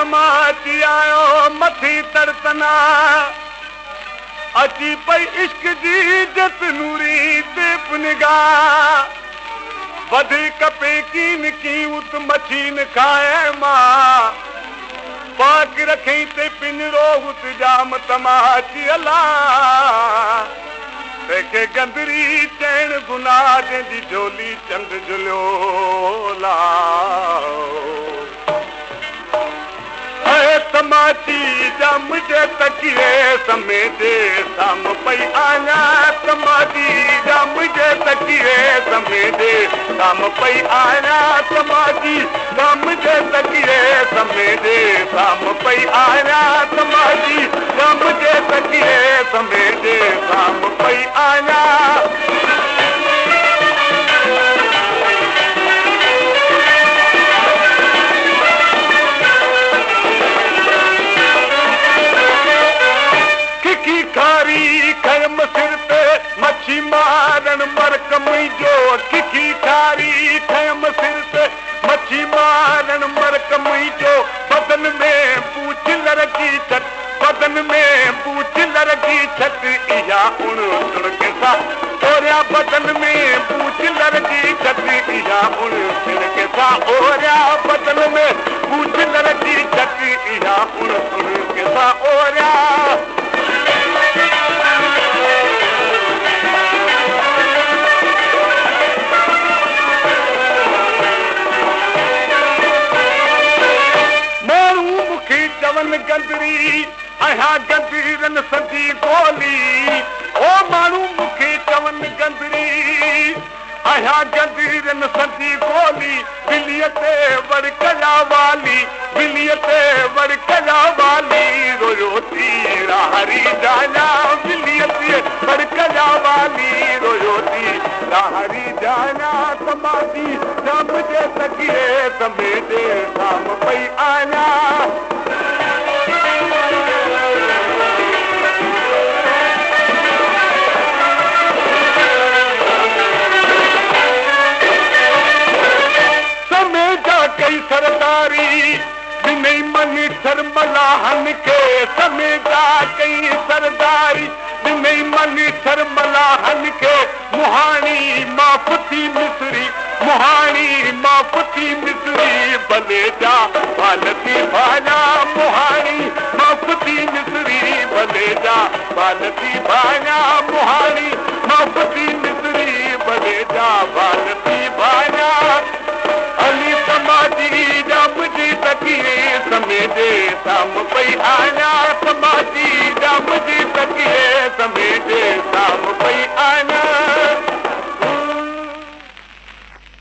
समाची आयो मथी तड़तना अची पई इश्क जी जत नूरी ते निगाह वधीक पेकीन की उत मछीन खाए मां पाक रखई ते पिंजरो उत जाम तमाची अला तेके गंदरी चैन गुनाह जी झोली चंद जुलियो ला तमाची जम जे तकिए समेटे साम पई आना तमाची जम जे तकिए समेटे साम पई आना तमाची जम जे तकिए समेटे साम पई आना तमाची जम जे तकिए समेटे साम पई आना मच्छी मारन मरक मुझो किखी खारी खयम सिर ते मच्छी मारन मरक मुझो बदन में पूछ लड़की छत बदन में पूछ लड़की छत इया उण सुण के सा ओरिया बदन में पूछ लड़की छत इया उण सुण के सा ओरिया बदन में पूछ लड़की छत इया उण सुण के सा ओरिया गंदरी अहा गंदीरन सजी गोली ओ मानू मुखे चवन गंदरी अहा गंदीरन सजी गोली बिलियते वड़कला वाली बिलियते वड़कला वाली रोयो तीरा हरी जाना बिलियते वड़कला वाली रोयो तीरा हरी जाना तमाची जम जे सकिए समेटे साम पई आना कई सरदारी बिनई मनी शर्मलाहन के समेटा कई सरदारी बिनई मनी शर्मलाहन के मुहानी माफती मिस्री मुहानी माफती मिस्री भले जा बालती भाना मुहानी माफती मिस्री भले जा बालती भाना मुहानी माफती मिस्री भले जा बालती भाना अली समाजी जब जी तकिए समेटे साम पई आया